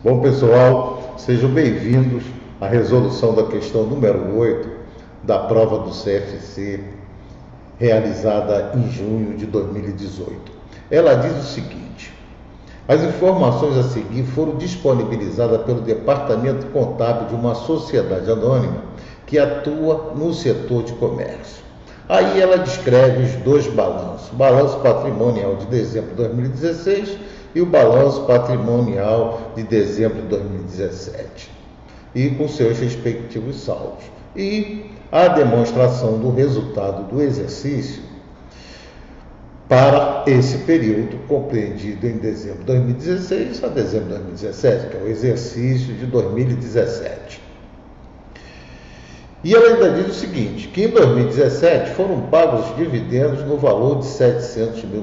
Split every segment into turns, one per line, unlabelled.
Bom, pessoal, sejam bem-vindos à resolução da questão número 8 da prova do CFC, realizada em junho de 2018. Ela diz o seguinte: as informações a seguir foram disponibilizadas pelo Departamento Contábil de uma sociedade anônima que atua no setor de comércio. Aí ela descreve os dois balanços, o balanço patrimonial de dezembro de 2016 e o balanço patrimonial de dezembro de 2017, e com seus respectivos saldos, e a demonstração do resultado do exercício para esse período compreendido em dezembro de 2016 a dezembro de 2017, que é o exercício de 2017. E ela ainda diz o seguinte, que em 2017 foram pagos os dividendos no valor de R$700 mil.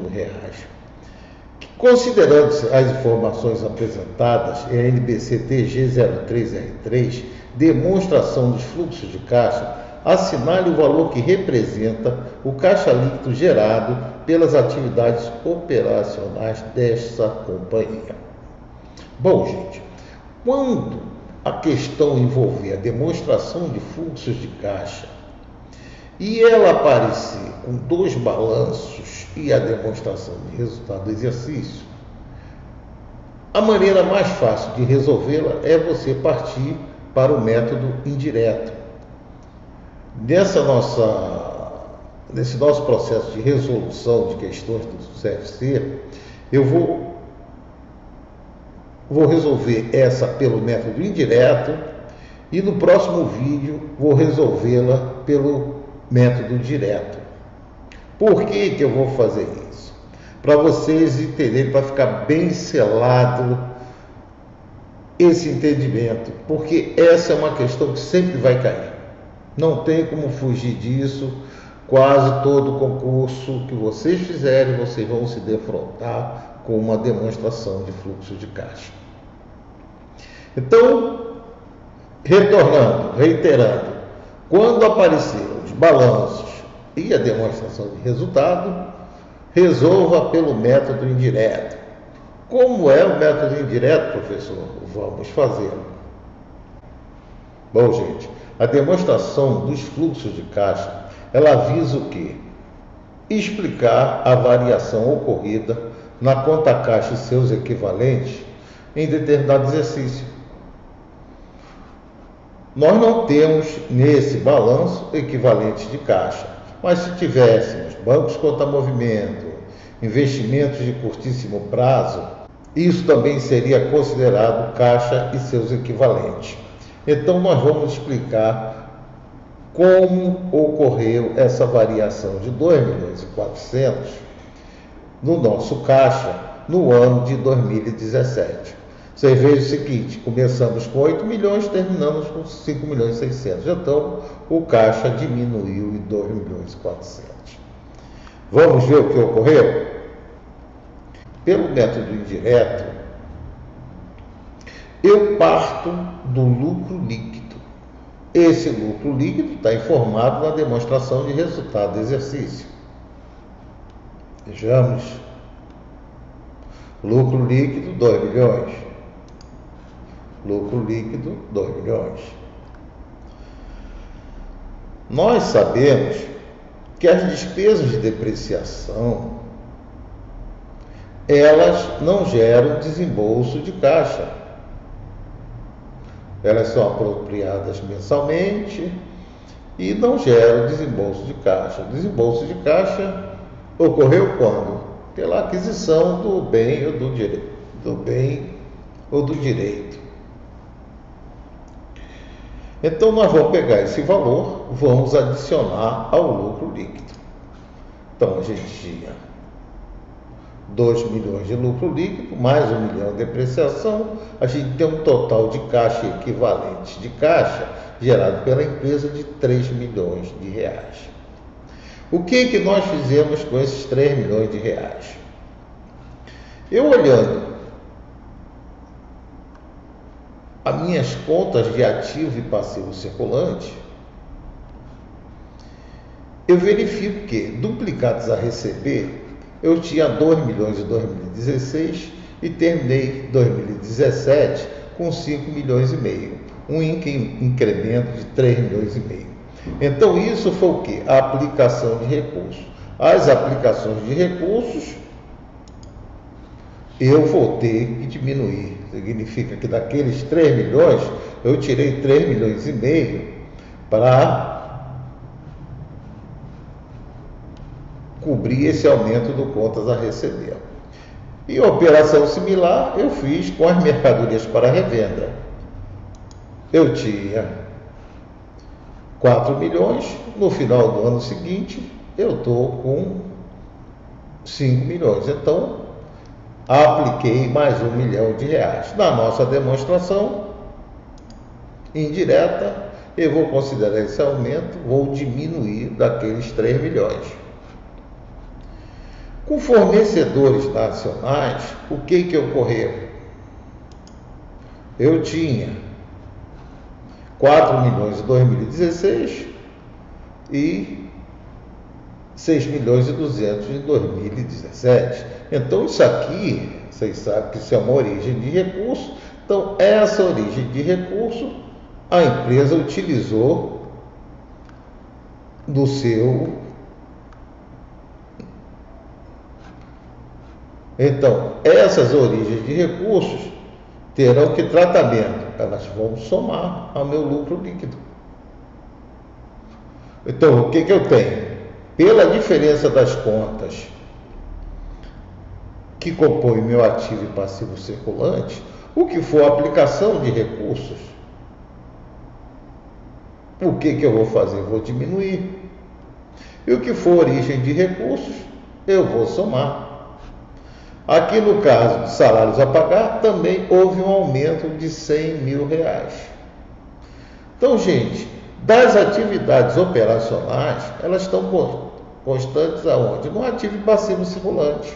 Considerando as informações apresentadas em NBC TG 03R3, demonstração dos fluxos de caixa, assinale o valor que representa o caixa líquido gerado pelas atividades operacionais desta companhia. Bom, gente, quando a questão envolver a demonstração de fluxos de caixa e ela aparecer com dois balanços e a demonstração de resultado do exercício, a maneira mais fácil de resolvê-la é você partir para o método indireto. Nesse nosso processo de resolução de questões do CFC, eu vou resolver essa pelo método indireto e no próximo vídeo vou resolvê-la pelo método direto. Por que eu vou fazer isso? Para vocês entenderem, para ficar bem selado esse entendimento, porque essa é uma questão que sempre vai cair. Não tem como fugir disso. Quase todo concurso que vocês fizerem, vocês vão se defrontar com uma demonstração de fluxo de caixa. Então, reiterando, quando aparecer os balanços e a demonstração de resultado, resolva pelo método indireto. Como é o método indireto, professor? Vamos fazê-lo. Bom, gente, a demonstração dos fluxos de caixa, ela visa o quê? Explicar a variação ocorrida na conta caixa e seus equivalentes em determinado exercício. Nós não temos nesse balanço equivalentes de caixa, mas se tivéssemos bancos contra movimento, investimentos de curtíssimo prazo, isso também seria considerado caixa e seus equivalentes. Então nós vamos explicar como ocorreu essa variação de 2.400.000 no nosso caixa no ano de 2017. Vocês vejam o seguinte, começamos com 8 milhões, terminamos com 5.600.000. Então, o caixa diminuiu em 2.400.000. Vamos ver o que ocorreu? Pelo método indireto, eu parto do lucro líquido. Esse lucro líquido está informado na demonstração de resultado do exercício. Vejamos. Lucro líquido, 2 milhões. Lucro líquido, 2 milhões. Nós sabemos que as despesas de depreciação, elas não geram desembolso de caixa. Elas são apropriadas mensalmente e não geram desembolso de caixa. O desembolso de caixa ocorreu quando? Pela aquisição do bem ou do direito. Então, nós vamos pegar esse valor, vamos adicionar ao lucro líquido. Então, a gente tinha 2 milhões de lucro líquido, mais 1 milhão de depreciação, a gente tem um total de caixa equivalente de caixa gerado pela empresa de 3 milhões de reais. O que nós fizemos com esses 3 milhões de reais? Eu olhando as minhas contas de ativo e passivo circulante, eu verifico que duplicados a receber, eu tinha 2 milhões em 2016 e terminei 2017 com 5 milhões e meio, um incremento de 3 milhões e meio. Então isso foi o que? A aplicação de recursos. As aplicações de recursos eu vou ter que diminuir. Significa que daqueles 3 milhões, eu tirei 3 milhões e meio para cobrir esse aumento do contas a receber. E operação similar eu fiz com as mercadorias para revenda. Eu tinha 4 milhões, no final do ano seguinte eu estou com 5 milhões. Então, apliquei mais R$1 milhão. Na nossa demonstração indireta, eu vou considerar esse aumento, vou diminuir daqueles 3 milhões. Com fornecedores nacionais, o que ocorreu? Eu tinha 4 milhões em 2016 e 6 milhões e 200 em 2017. Então isso aqui, vocês sabem que isso é uma origem de recurso. Então essa origem de recurso a empresa utilizou do seu. Então essas origens de recursos terão que tratamento? Elas vão somar ao meu lucro líquido. Então o que eu tenho? Pela diferença das contas que compõem meu ativo e passivo circulante, o que for aplicação de recursos, o que eu vou fazer? Vou diminuir. E o que for origem de recursos, eu vou somar. Aqui no caso de salários a pagar, também houve um aumento de R$100 mil. Então, gente, das atividades operacionais, elas estão constantes aonde? No ativo e passivo circulante.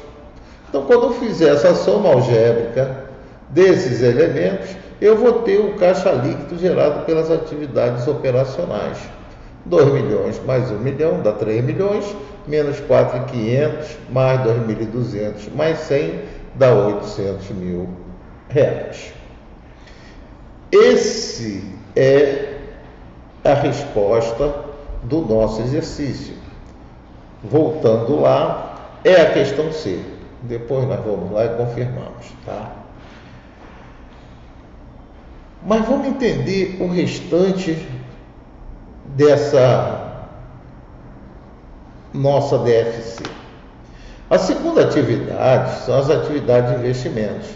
Então, quando eu fizer essa soma algébrica desses elementos, eu vou ter o caixa líquido gerado pelas atividades operacionais. 2 milhões mais 1 milhão dá 3 milhões, menos 4.500, mais 2.200, mais 100 dá 800 mil reais. Esse é a resposta do nosso exercício. Voltando lá, é a questão C. Depois nós vamos lá e confirmamos, tá? Mas vamos entender o restante dessa nossa DFC. A segunda atividade são as atividades de investimentos.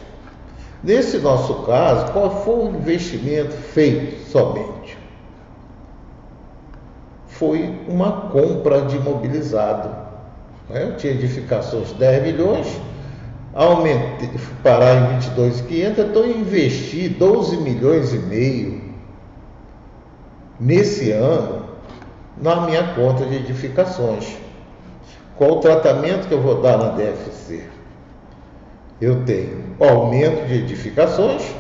Nesse nosso caso, qual foi o investimento feito somente? Foi uma compra de imobilizado. Eu tinha edificações 10 milhões, aumentei, parar em 22.500, então eu investi 12 milhões e meio nesse ano na minha conta de edificações. Qual o tratamento que eu vou dar na DFC? Eu tenho aumento de edificações,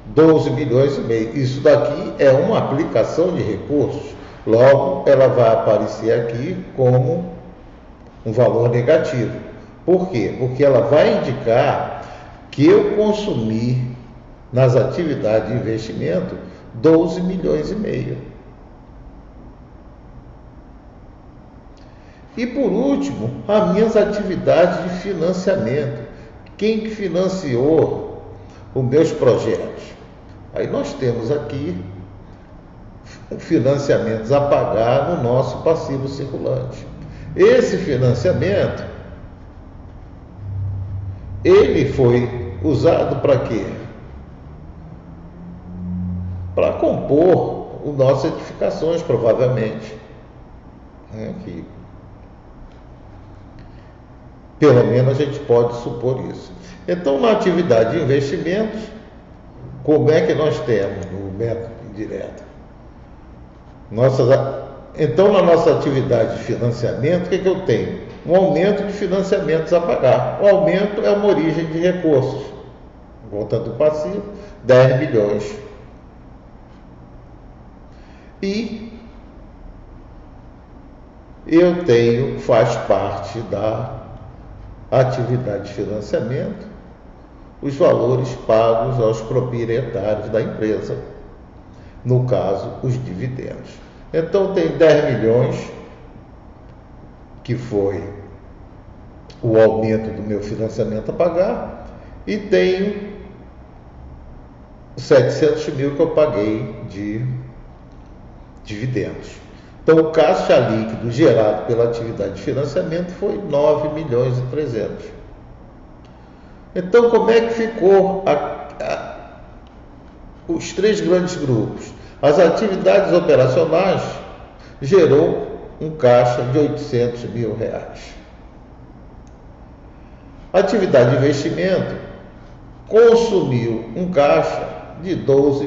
12 milhões e meio. Isso daqui é uma aplicação de recursos. Logo, ela vai aparecer aqui como um valor negativo. Por quê? Porque ela vai indicar que eu consumi nas atividades de investimento 12 milhões e meio. E por último, as minhas atividades de financiamento. Quem que financiou os meus projetos? Aí nós temos aqui financiamentos a pagar no nosso passivo circulante. Esse financiamento, ele foi usado para quê? Para compor as nossas edificações, provavelmente. Aqui. Pelo menos a gente pode supor isso. Então, na atividade de investimentos, como é que nós temos no método indireto? Então, na nossa atividade de financiamento, o que eu tenho? Um aumento de financiamentos a pagar. O aumento é uma origem de recursos. Voltando ao passivo, 10 milhões. E eu tenho, faz parte da atividade de financiamento, os valores pagos aos proprietários da empresa, no caso, os dividendos. Então tem 10 milhões, que foi o aumento do meu financiamento a pagar, e tenho 700 mil que eu paguei de dividendos. Então o caixa líquido gerado pela atividade de financiamento foi 9 milhões e 300. Então como é que ficou os três grandes grupos? As atividades operacionais gerou um caixa de 800 mil reais. A atividade de investimento consumiu um caixa de 12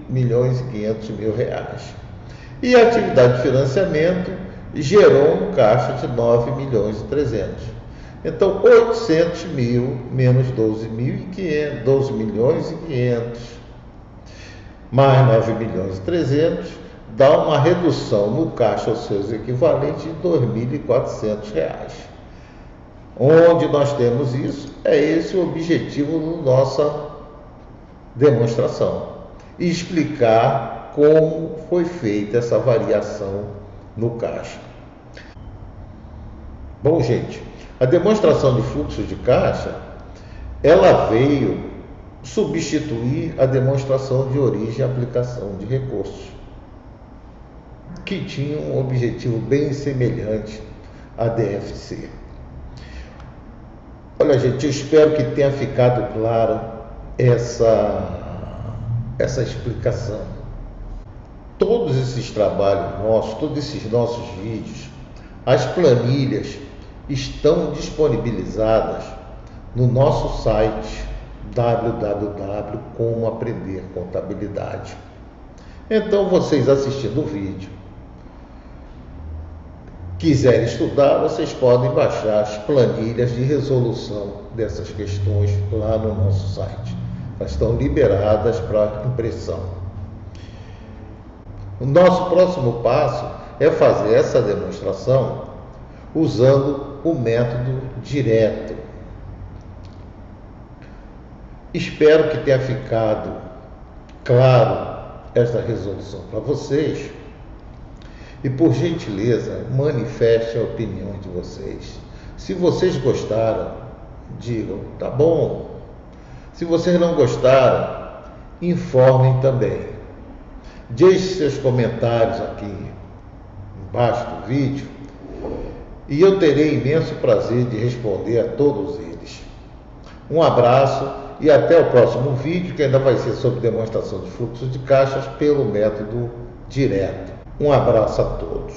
milhões e 500 mil reais. E a atividade de financiamento gerou um caixa de 9 milhões e 300. Então, 800 mil menos 12 milhões e 500, mais 9 milhões e 300, dá uma redução no caixa aos seus equivalentes de 2.400 reais. Onde nós temos isso, é esse o objetivo da nossa demonstração. E explicar como foi feita essa variação no caixa. Bom, gente, a demonstração de fluxo de caixa, ela veio substituir a demonstração de origem e aplicação de recursos, que tinha um objetivo bem semelhante à DFC. Olha, gente, eu espero que tenha ficado claro essa explicação. Todos esses trabalhos nossos, todos esses nossos vídeos, as planilhas estão disponibilizadas no nosso site www.comoaprendercontabilidade. Então, vocês assistindo o vídeo, quiserem estudar, vocês podem baixar as planilhas de resolução dessas questões lá no nosso site. Elas estão liberadas para impressão. O nosso próximo passo é fazer essa demonstração usando o método direto. Espero que tenha ficado claro esta resolução para vocês. E, por gentileza, manifeste a opinião de vocês. Se vocês gostaram, digam, tá bom. Se vocês não gostaram, informem também. Deixe seus comentários aqui embaixo do vídeo e eu terei imenso prazer de responder a todos eles. Um abraço e até o próximo vídeo, que ainda vai ser sobre demonstração de fluxo de caixas pelo método direto. Um abraço a todos.